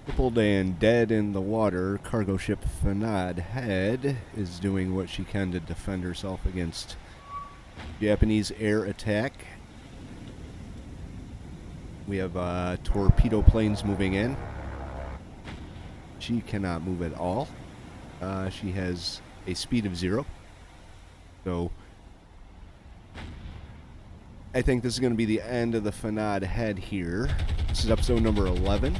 Crippled and dead in the water, cargo ship Fad Head is doing what she can to defend herself against Japanese air attack. We have torpedo planes moving in. She cannot move at all. She has a speed of 0. So I think this is going to be the end of the Fad Head here. This is episode number 11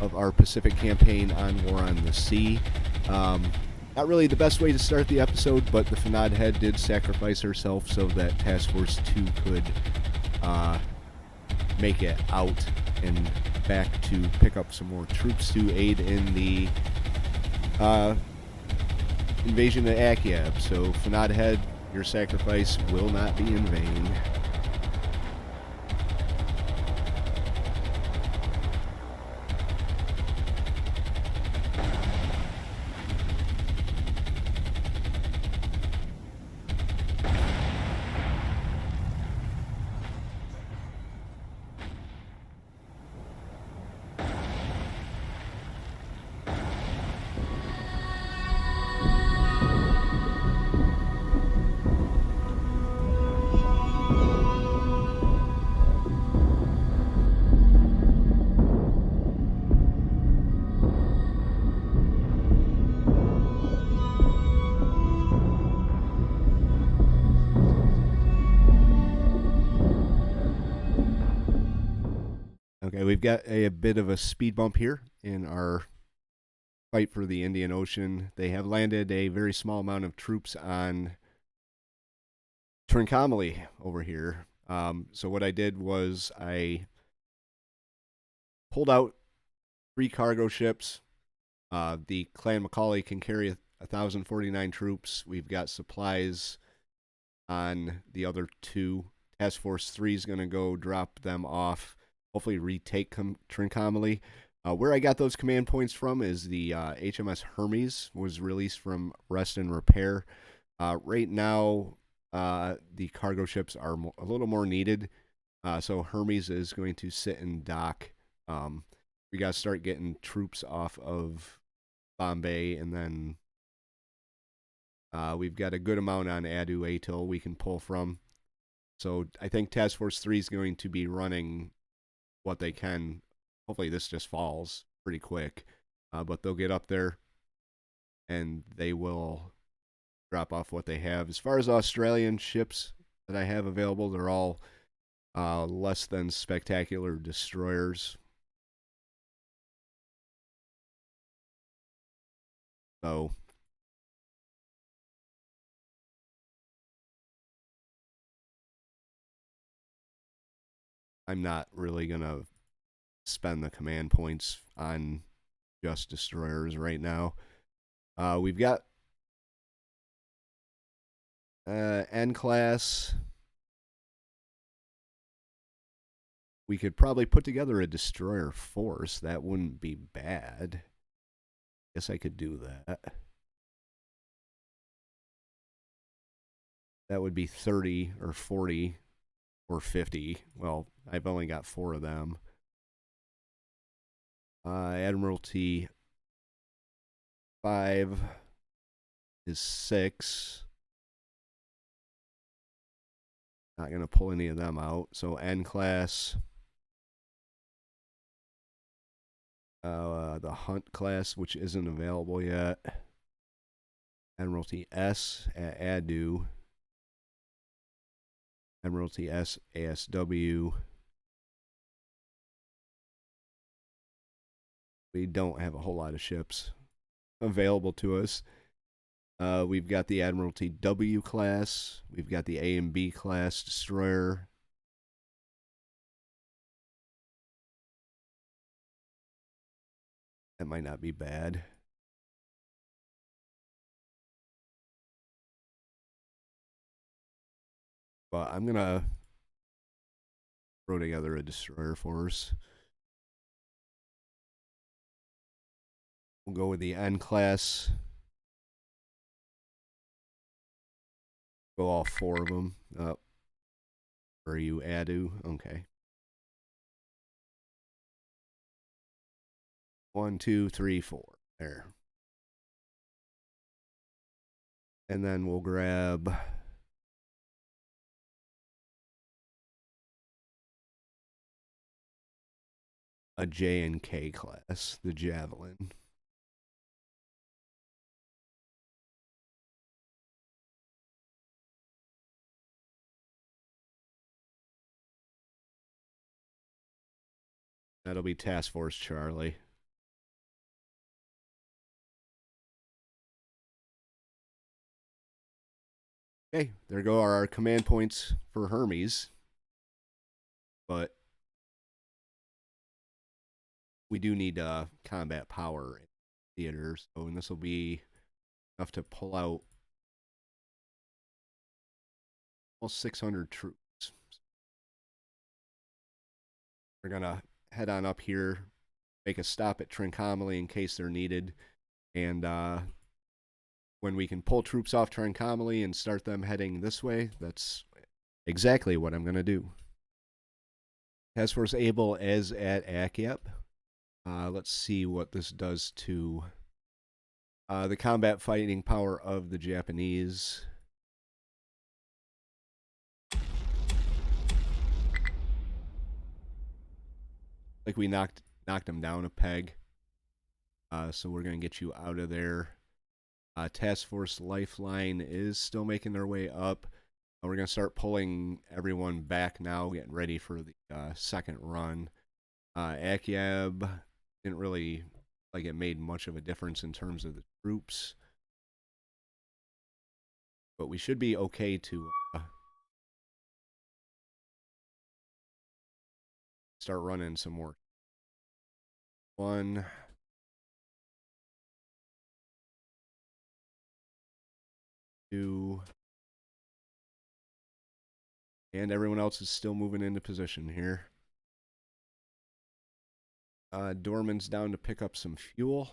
of our Pacific campaign on War on the Sea. Not really the best way to start the episode, but the Fad Head did sacrifice herself so that Task Force 2 could make it out and back to pick up some more troops to aid in the invasion of Akyab. So Fad Head, your sacrifice will not be in vain. Okay, we've got a bit of a speed bump here in our fight for the Indian Ocean. They have landed a very small amount of troops on Trincomalee over here. So what I did was I pulled out 3 cargo ships. The Clan Macaulay can carry 1,049 troops. We've got supplies on the other 2. Task Force 3 is going to go drop them off. Hopefully retake Trincomalee. Where I got those command points from is the HMS Hermes was released from rest and repair. Right now, the cargo ships are a little more needed. So Hermes is going to sit and dock. We got to start getting troops off of Bombay, and then we've got a good amount on Adu Atoll we can pull from. So I think Task Force 3 is going to be running what they can. Hopefully this just falls pretty quick. But they'll get up there and they will drop off what they have. As far as Australian ships that I have available, they're all less than spectacular destroyers. So I'm not really going to spend the command points on just destroyers right now. We've got N class. We could probably put together a destroyer force. That wouldn't be bad. Guess I could do that. That would be 30 or 40 or 50. Well, I've only got 4 of them. Admiralty 5 is 6. Not going to pull any of them out. So N class. The Hunt class, which isn't available yet. Admiralty S at Adu. Admiralty S ASW. We don't have a whole lot of ships available to us. We've got the Admiralty W class. We've got the A and B class destroyer. That might not be bad. But I'm going to throw together a destroyer force. We'll go with the N class. Go all 4 of them. Are you Adu? Okay. 1, 2, 3, 4. There. And then we'll grab a J and K class, the Javelin. That'll be Task Force Charlie. Okay, there go our command points for Hermes. But we do need combat power in theater, so and this will be enough to pull out almost 600 troops. We're gonna head on up here, make a stop at Trincomalee in case they're needed, and when we can pull troops off Trincomalee and start them heading this way, that's exactly what I'm gonna do. Task Force Able as at Akyab. Let's see what this does to the combat fighting power of the Japanese. Like we knocked them down a peg. So we're going to get you out of there. Task Force Lifeline is still making their way up. We're going to start pulling everyone back now, getting ready for the second run. Akyab didn't really like it made much of a difference in terms of the troops. But we should be okay to start running some more. 1, 2, and everyone else is still moving into position here. Dorman's down to pick up some fuel.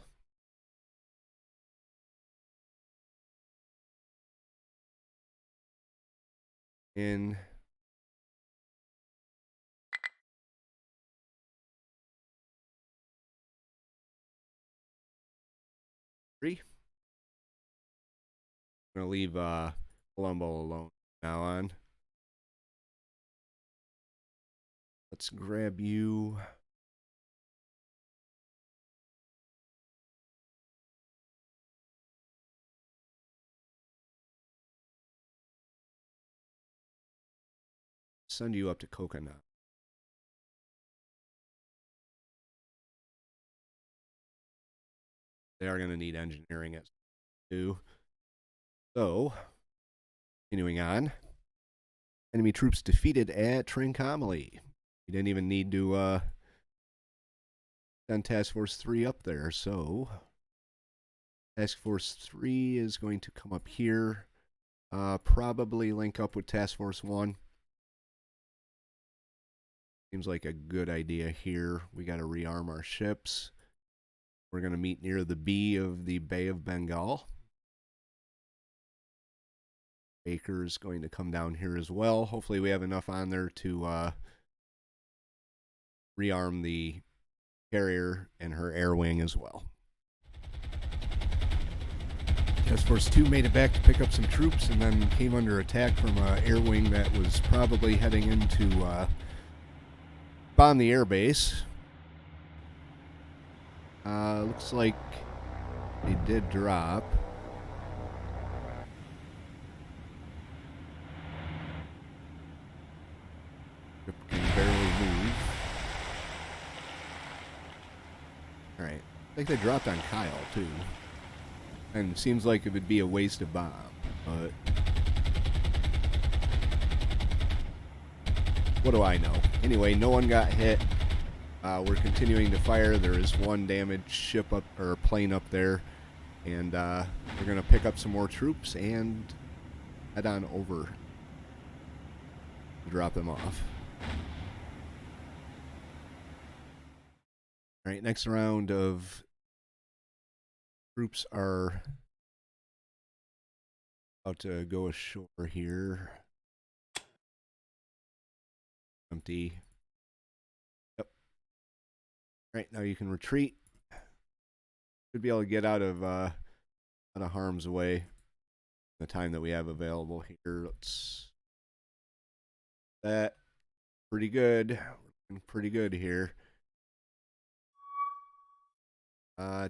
In 3. I'm going to leave Colombo alone now on. Let's grab you. Send you up to Coconut. They are going to need engineering at 2. So, continuing on. Enemy troops defeated at Trincomalee. You didn't even need to send Task Force 3 up there. So, Task Force 3 is going to come up here. Probably link up with Task Force 1. Seems like a good idea here. We got to rearm our ships. We're going to meet near the B of the Bay of Bengal. Baker's going to come down here as well. Hopefully we have enough on there to rearm the carrier and her air wing as well. Task Force 2 made it back to pick up some troops and then came under attack from an air wing that was probably heading in to bomb the air base. Looks like they did drop. Ship can barely move. Alright. I think they dropped on Kyle, too. And it seems like it would be a waste of bomb, but what do I know? Anyway, no one got hit. We're continuing to fire. There is one damaged ship up or plane up there, and we're gonna pick up some more troops and head on over to drop them off. All right, next round of troops are about to go ashore here. Empty. Yep. All right, now you can retreat. Should be able to get out of harm's way the time that we have available here. Let's that pretty good. Pretty good here.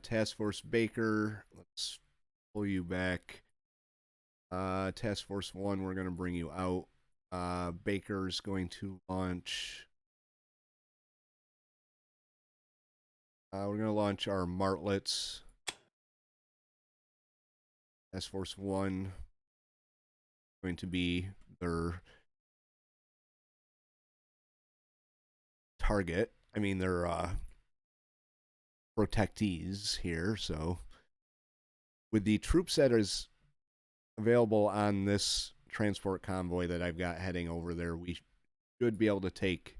Task Force Baker, let's pull you back. Task Force 1, we're going to bring you out. Baker's going to launch. We're going to launch our martlets. Task Force 1 going to be their target. I mean, their protectees here. So, with the troops that is available on this transport convoy that I've got heading over there, we should be able to take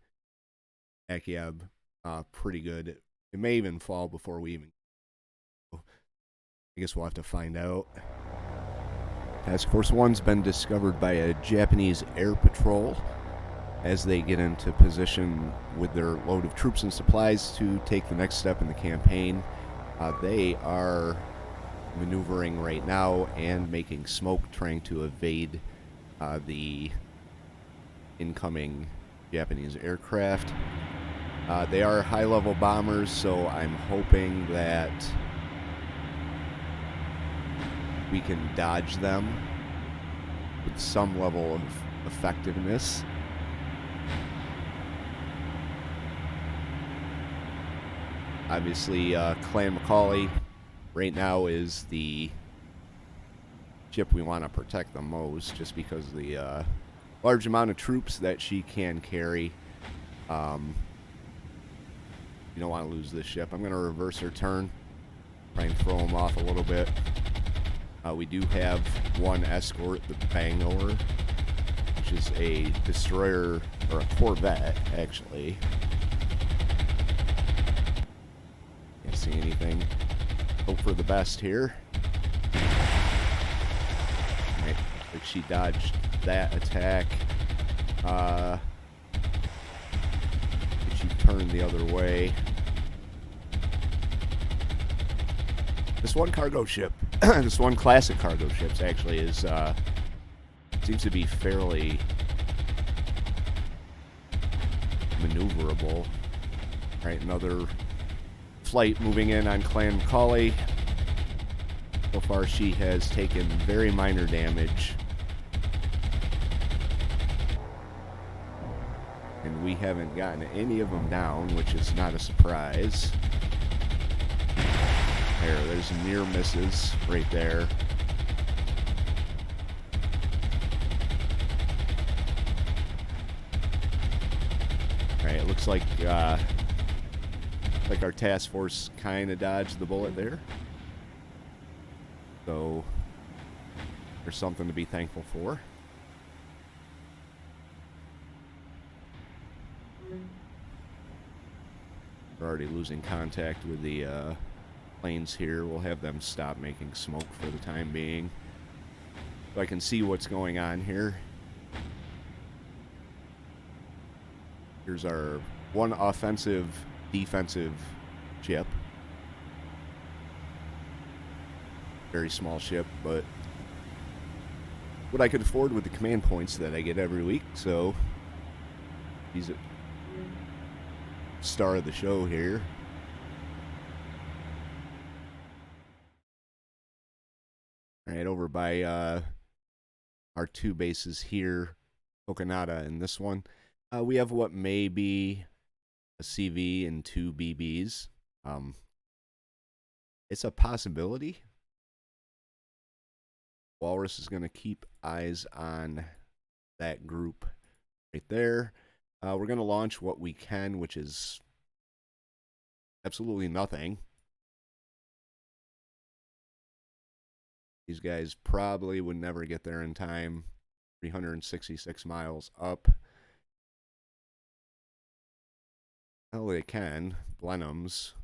Akyab pretty good. It may even fall before we even go. I guess we'll have to find out. Task Force 1's been discovered by a Japanese air patrol as they get into position with their load of troops and supplies to take the next step in the campaign. They are maneuvering right now and making smoke, trying to evade the incoming Japanese aircraft. They are high-level bombers, so I'm hoping that we can dodge them with some level of effectiveness. Obviously, Clan Macaulay right now is the ship we want to protect the most, just because of the large amount of troops that she can carry. You don't want to lose this ship. I'm going to reverse her turn, try and throw them off a little bit. We do have one escort, the Bangor, which is a destroyer, or a corvette, actually. Can't see anything. Hope for the best here. Right, like she dodged that attack. She turned the other way. This one cargo ship, this one classic cargo ships actually is seems to be fairly maneuverable. All right, another flight moving in on Clan Macaulay. So far, she has taken very minor damage. And we haven't gotten any of them down, which is not a surprise. There's near misses right there. Alright, it looks like our task force kind of dodged the bullet there. So there's something to be thankful for. We're already losing contact with the planes here. We'll have them stop making smoke for the time being, so I can see what's going on here. Here's our one offensive, defensive ship. Very small ship, but what I could afford with the command points that I get every week, so he's a star of the show here. Right over by our two bases here, Coconada and this one. We have what may be a CV and two BBs. It's a possibility. Walrus is going to keep eyes on that group right there. We're going to launch what we can, which is absolutely nothing. These guys probably would never get there in time. 366 miles up. Hell, they can. Blenheim's.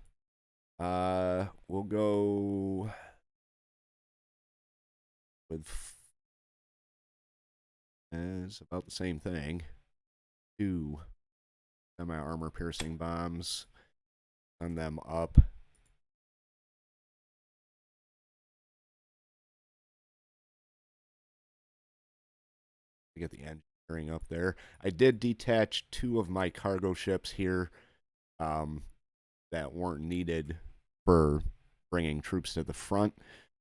We'll go with... It's about the same thing. 2 semi-armor piercing bombs. Send them up. get the engineering up there. I did detach 2 of my cargo ships here that weren't needed for bringing troops to the front.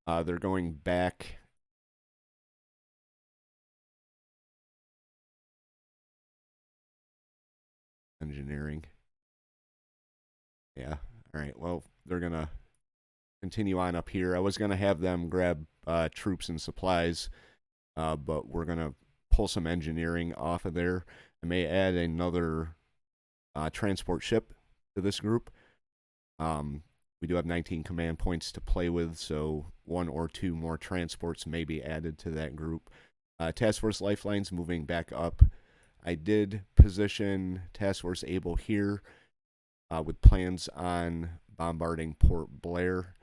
They're going back. Engineering. Yeah. All right. Well, they're going to continue on up here. I was going to have them grab troops and supplies, but we're going to pull some engineering off of there. I may add another transport ship to this group. We do have 19 command points to play with, so 1 or 2 more transports may be added to that group. Task Force Lifelines moving back up. I did position Task Force Able here with plans on bombarding Port Blair.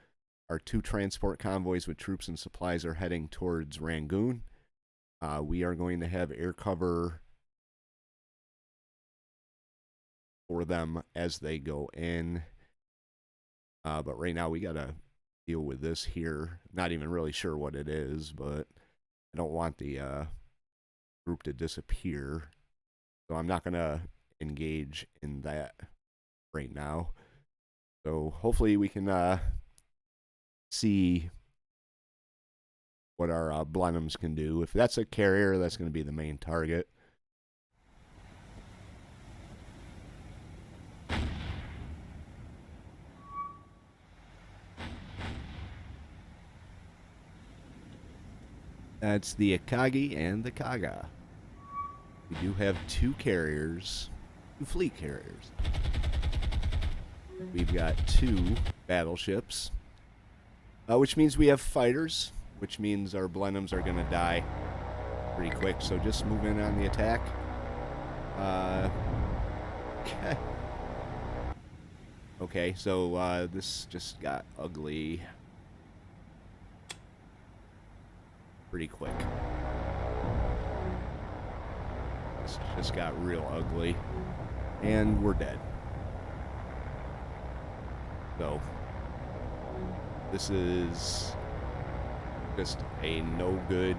Our 2 transport convoys with troops and supplies are heading towards Rangoon. We are going to have air cover for them as they go in. But right now we got to deal with this here. Not even really sure what it is, but I don't want the group to disappear. So I'm not going to engage in that right now. So hopefully we can see what our Blenheims can do. If that's a carrier, that's going to be the main target. That's the Akagi and the Kaga. We do have 2 carriers, 2 fleet carriers. We've got 2 battleships, which means we have fighters, which means our Blenheims are going to die pretty quick. So just move in on the attack. Okay. Okay, so this just got ugly pretty quick. This just got real ugly. And we're dead. So, this is just a no good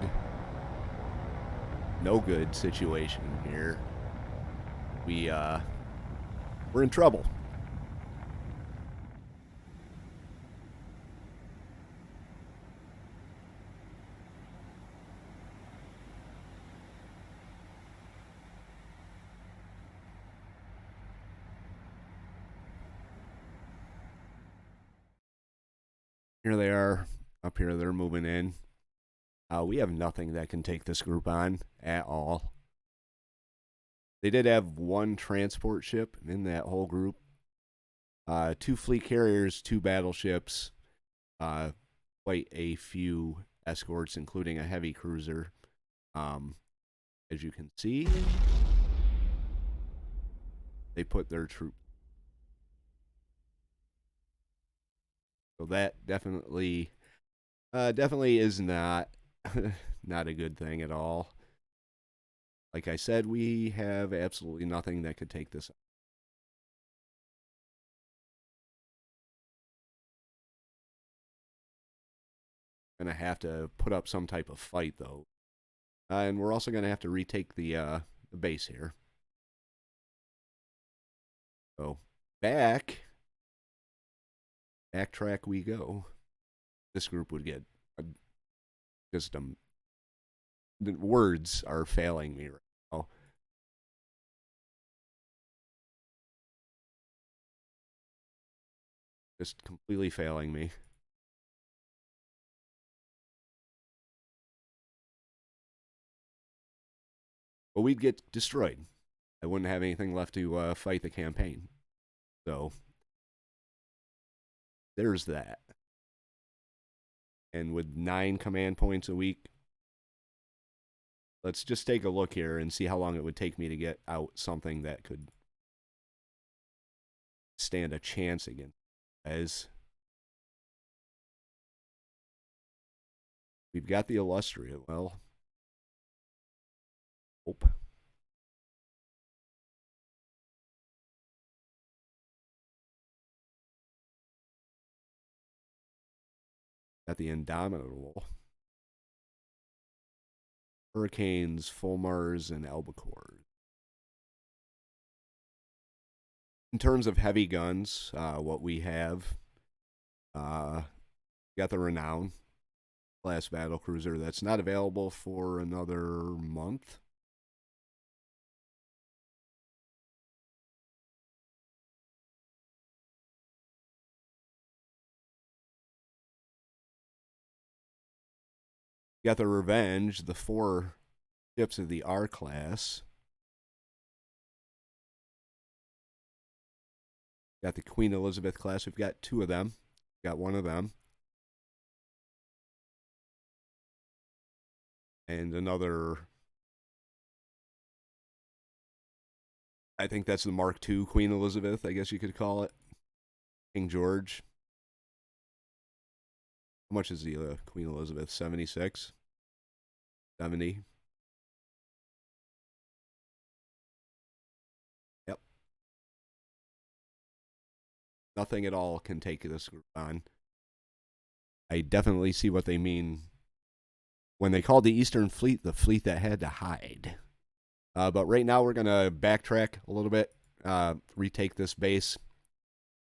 situation here. We're in trouble. Here they are. Up here, they're moving in. We have nothing that can take this group on at all. They did have 1 transport ship in that whole group. 2 fleet carriers, 2 battleships, quite a few escorts, including a heavy cruiser. As you can see, they put their troop. So that definitely is not not a good thing at all. Like I said, we have absolutely nothing that could take this. Gonna have to put up some type of fight though, and we're also gonna have to retake the base here. So backtrack we go. This group would get just the words are failing me right now. Just completely failing me. But we'd get destroyed. I wouldn't have anything left to fight the campaign. So there's that. And with 9 command points a week, let's just take a look here and see how long it would take me to get out something that could stand a chance against guys. We've got the Illustrious. Well, hope. Got the Indomitable. Hurricanes, Fulmars, and Albacores. In terms of heavy guns, what we have, got the Renown class battlecruiser that's not available for another month. Got the Revenge, the 4 ships of the R class. Got the Queen Elizabeth class. We've got 2 of them. Got 1 of them. And another, I think that's the Mark II Queen Elizabeth, I guess you could call it. King George. How much is the Queen Elizabeth? 76? 70? Yep. Nothing at all can take this group on. I definitely see what they mean when they called the Eastern Fleet the fleet that had to hide. But right now we're going to backtrack a little bit, retake this base,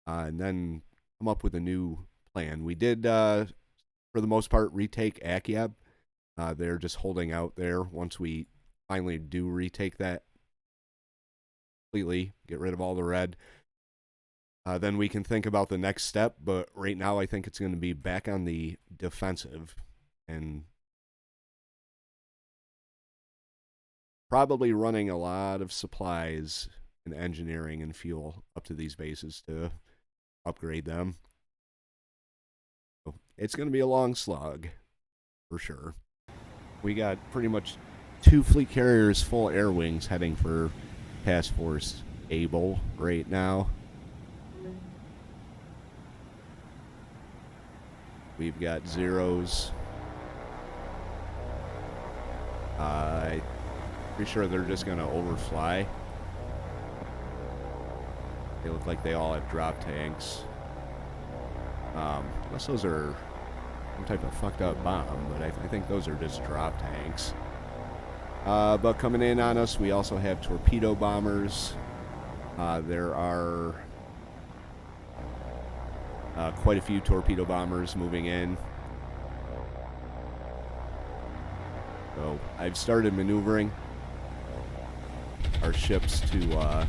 and then come up with a new plan. We did, for the most part, retake Akyab. They're just holding out there. Once we finally do retake that completely, get rid of all the red, then we can think about the next step. But right now I think it's going to be back on the defensive and probably running a lot of supplies and engineering and fuel up to these bases to upgrade them. So it's going to be a long slug, for sure. We got pretty much 2 fleet carriers full air wings heading for Task Force Able right now. We've got Zeros. Pretty sure they're just going to overfly. They look like they all have drop tanks. Unless those are some type of fucked up bomb, but I think those are just drop tanks. But coming in on us, we also have torpedo bombers. There are quite a few torpedo bombers moving in. So I've started maneuvering our ships to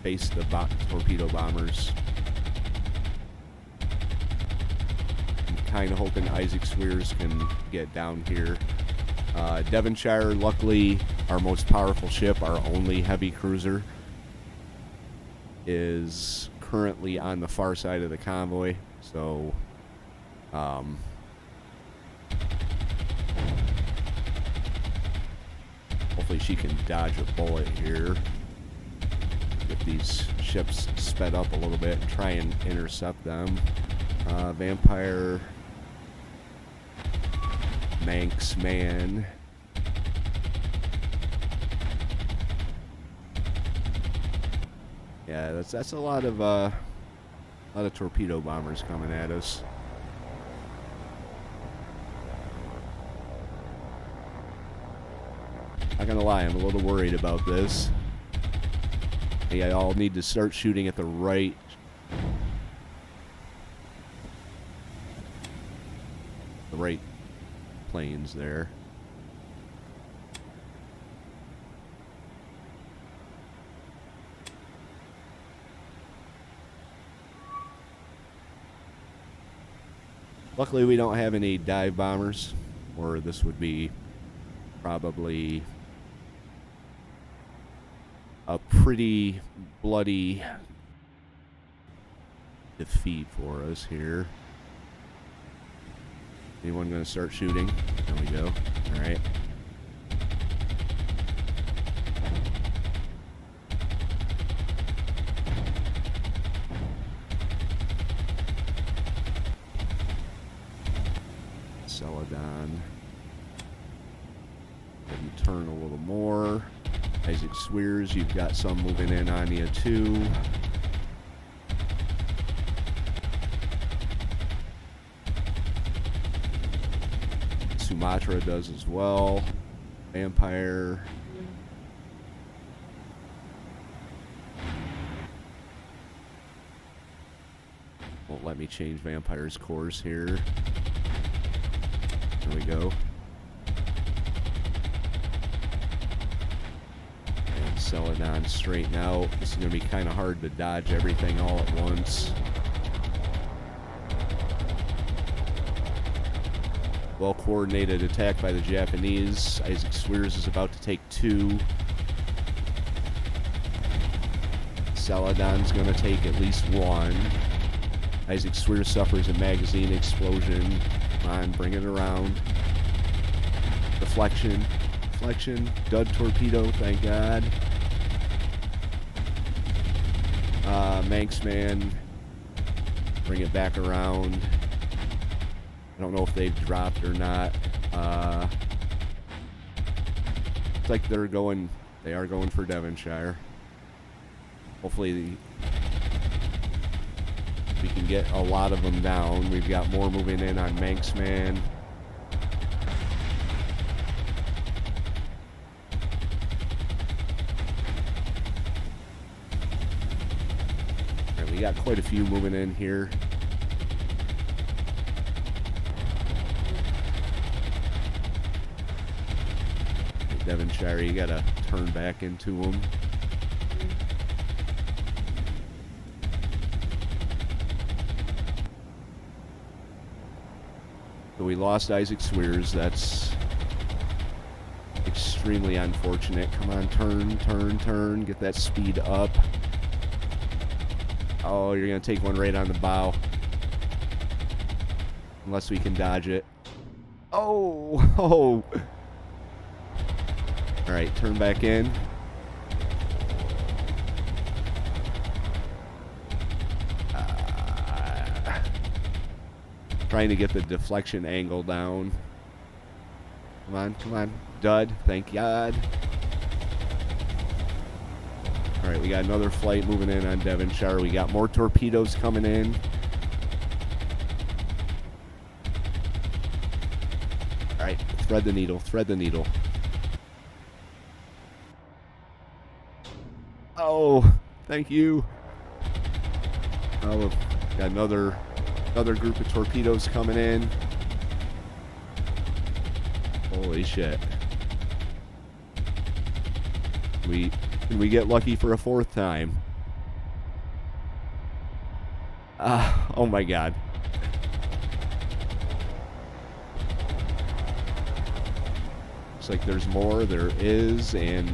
face the torpedo bombers. I'm kind of hoping Isaac Swears can get down here. Devonshire, luckily, our most powerful ship, our only heavy cruiser, is currently on the far side of the convoy. So, hopefully she can dodge a bullet here. Get these ships sped up a little bit and try and intercept them. Vampire, Manx Man. Yeah, that's a lot of torpedo bombers coming at us. Not gonna lie, I'm a little worried about this. Hey, I all need to start shooting at the right planes there. Luckily, we don't have any dive bombers, or this would be probably a pretty bloody defeat for us here. Anyone going to start shooting? There we go. All right. Celadon. Maybe turn a little more. Isaac Swears, you've got some moving in on you too. Sumatra does as well. Vampire. Won't let me change Vampire's course here. There we go. And Celadon straighten out. This is going to be kind of hard to dodge everything all at once. Well-coordinated attack by the Japanese. Isaac Swears is about to take 2. Celadon's going to take at least 1. Isaac Swears suffers a magazine explosion. Come on, bring it around. Deflection. Deflection. Dud torpedo, thank God. Manxman. Bring it back around. I don't know if they've dropped or not. It's like they are going for Devonshire. Hopefully we can get a lot of them down. We've got more moving in on Manxman. Alright, we got quite a few moving in here. Devonshire, you gotta turn back into them. So we lost Isaac Swears. That's extremely unfortunate. Come on, turn, turn, turn. Get that speed up. Oh, you're gonna take one right on the bow. Unless we can dodge it. Oh, oh. Alright, turn back in. Trying to get the deflection angle down. Come on, come on. Dud, thank God. Alright, we got another flight moving in on Devonshire. We got more torpedoes coming in. Alright, thread the needle, thread the needle. Oh, thank you. Oh, got another group of torpedoes coming in. Holy shit. Can we get lucky for a 4th time? Oh my God. Looks like there's more. There is, and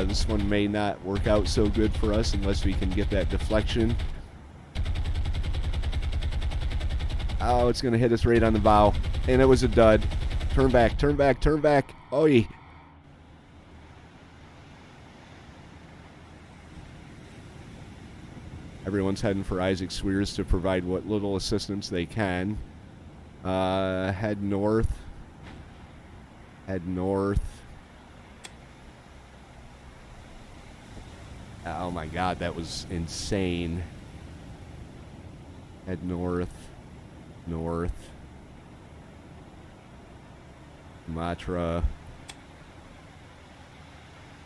this one may not work out so good for us unless we can get that deflection. Oh, it's going to hit us right on the bow. And it was a dud. Turn back, turn back, turn back. Oh, yeah. Everyone's heading for Isaac Swears to provide what little assistance they can. Head north. Head north. Oh my God, that was insane. Head north. North. Matra.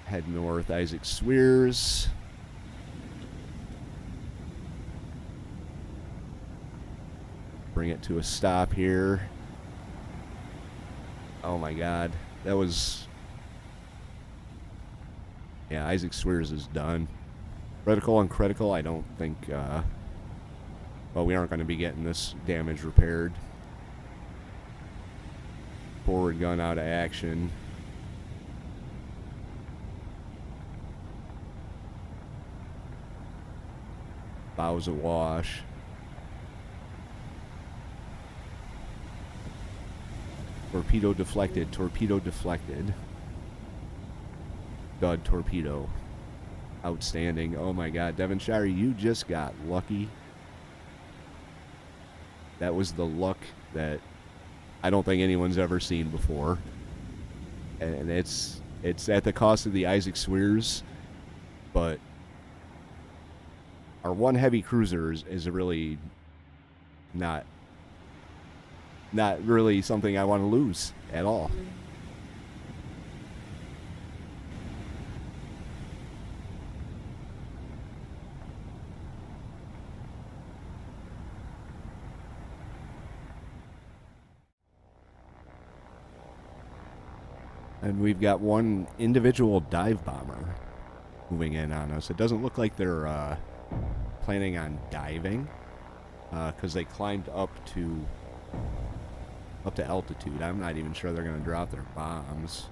Head north. Isaac Swears. Bring it to a stop here. Oh my God. That was... Yeah, Isaac Swears is done. Critical and critical, I don't think... Well, we aren't going to be getting this damage repaired. Forward gun out of action. Bows awash. Torpedo deflected. Torpedo deflected. Dud torpedo. Outstanding. Oh my God. Devonshire, you just got lucky. That was the luck that I don't think anyone's ever seen before. And it's at the cost of the Isaac Swears. But our one heavy cruiser is really not really something I want to lose at all. And we've got one individual dive bomber moving in on us. It doesn't look like they're planning on diving, because they climbed up to altitude. I'm not even sure they're going to drop their bombs.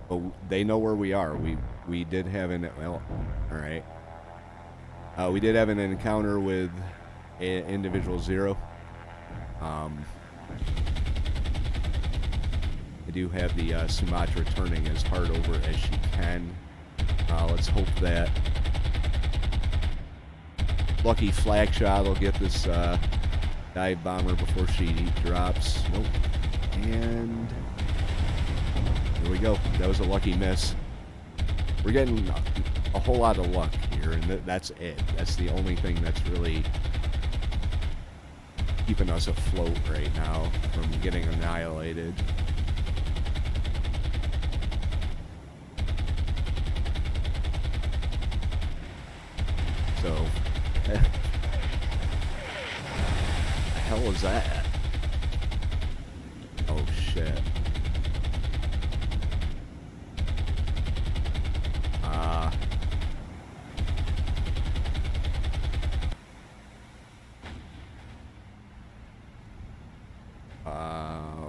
But they know where we are. We did have an... Well, alright. We did have an encounter with individual 0. I do have the Sumatra turning as hard over as she can. Let's hope that lucky flag shot will get this dive bomber before she drops. Nope. And here we go. That was a lucky miss. We're getting a whole lot of luck here, and that's it. That's the only thing that's really keeping us afloat right now from getting annihilated. So, the hell was that? Oh shit.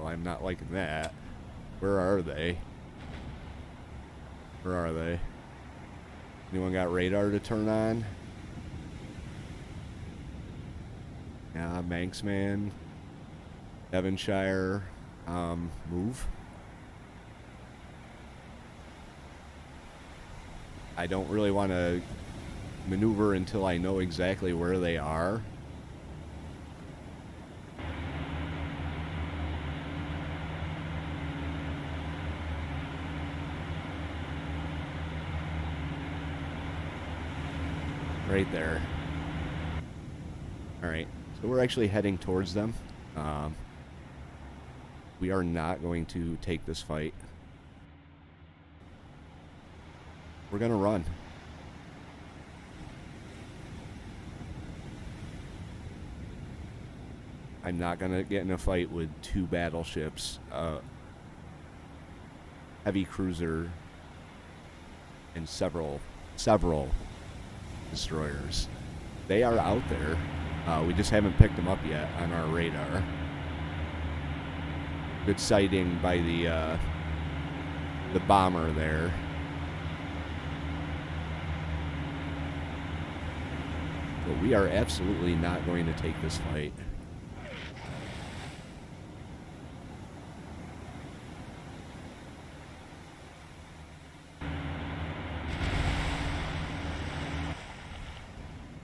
I'm not liking that. Where are they? Where are they? Anyone got radar to turn on? Yeah, Manxman, Devonshire, move. I don't really want to maneuver until I know exactly where they are. Right there. Alright, so we're actually heading towards them. We are not going to take this fight. We're going to run. I'm not going to get in a fight with 2 battleships, heavy cruiser, and several destroyers. They are out there. We just haven't picked them up yet on our radar. Good sighting by the bomber there. But we are absolutely not going to take this fight.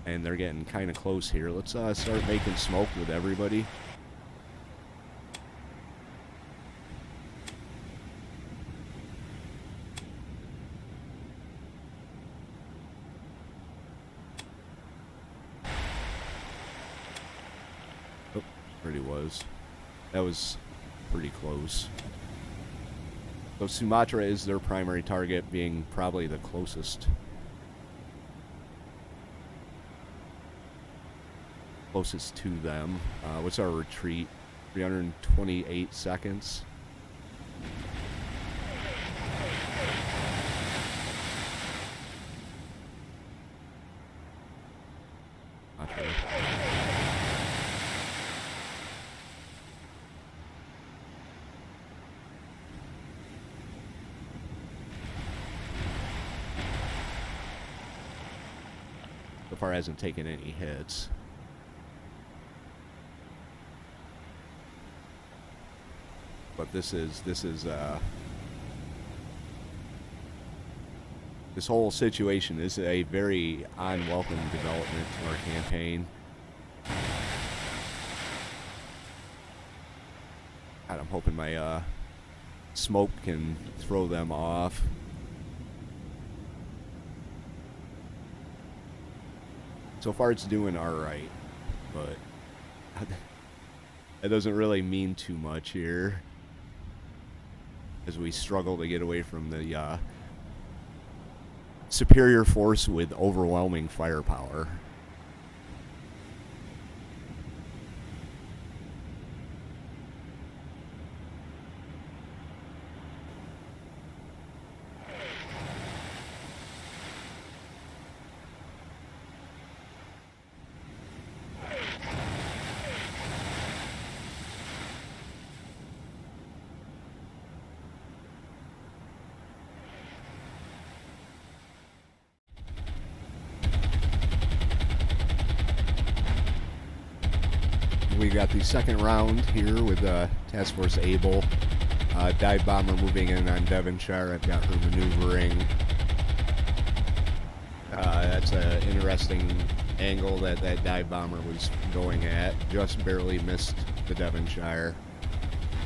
And they're getting kind of close here. Let's start making smoke with everybody. Oh, there he was. That was pretty close. So Sumatra is their primary target, being probably the closest to them. What's our retreat? 328 seconds. Okay. So far hasn't taken any hits. But this whole situation is a very unwelcome development to our campaign. God, I'm hoping my smoke can throw them off. So far it's doing alright, but that doesn't really mean too much here, as we struggle to get away from the superior force with overwhelming firepower. We got the second round here with Task Force Able. Dive bomber moving in on Devonshire. I've got her maneuvering. That's an interesting angle that dive bomber was going at. Just barely missed the Devonshire.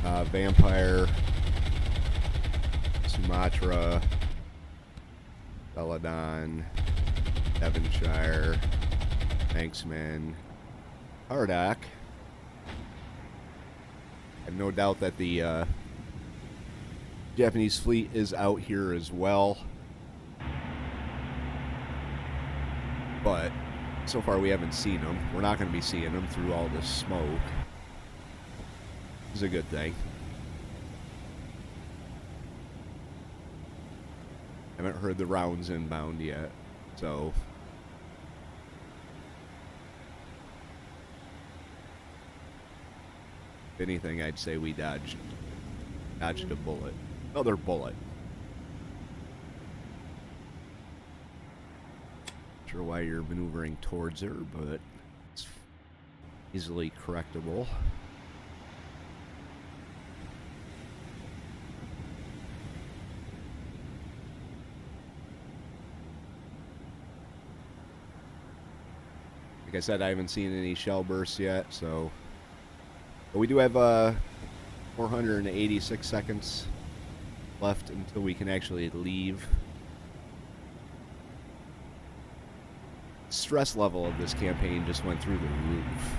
Vampire, Sumatra, Celadon, Devonshire, Banksman, Hardock. I have no doubt that the Japanese fleet is out here as well. But so far we haven't seen them. We're not going to be seeing them through all this smoke. This is a good thing. Haven't heard the rounds inbound yet, so if anything, I'd say we dodged a bullet. Another bullet. Not sure why you're maneuvering towards her, but it's easily correctable. Like I said, I haven't seen any shell bursts yet, so... But we do have 486 seconds left until we can actually leave. Stress level of this campaign just went through the roof.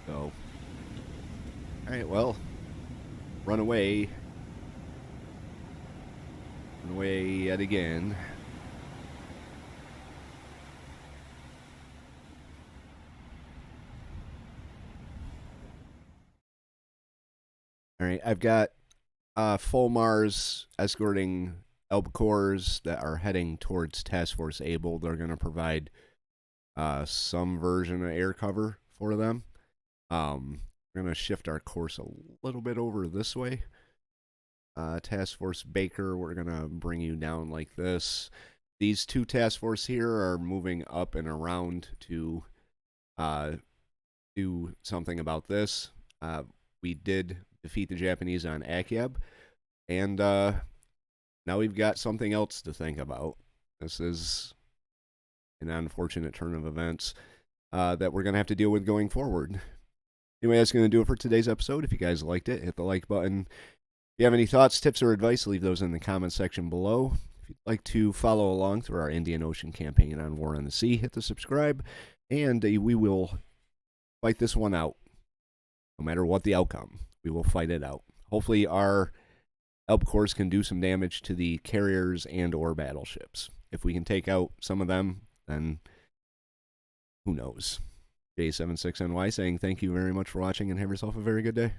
So... Alright, well... Run away. Run away yet again. Alright, I've got full Mars escorting Albacores that are heading towards Task Force Able. They're going to provide some version of air cover for them. We're going to shift our course a little bit over this way. Task Force Baker, we're going to bring you down like this. These two Task Force here are moving up and around to do something about this. We did defeat the Japanese on Akyab, and now we've got something else to think about. This is an unfortunate turn of events that we're going to have to deal with going forward. Anyway, that's going to do it for today's episode. If you guys liked it, hit the like button. If you have any thoughts, tips, or advice, leave those in the comment section below. If you'd like to follow along through our Indian Ocean campaign on War on the Sea, hit the subscribe, and we will fight this one out. No matter what the outcome, we will fight it out. Hopefully our Albacores can do some damage to the carriers and or battleships. If we can take out some of them, then who knows. J76NY saying thank you very much for watching and have yourself a very good day.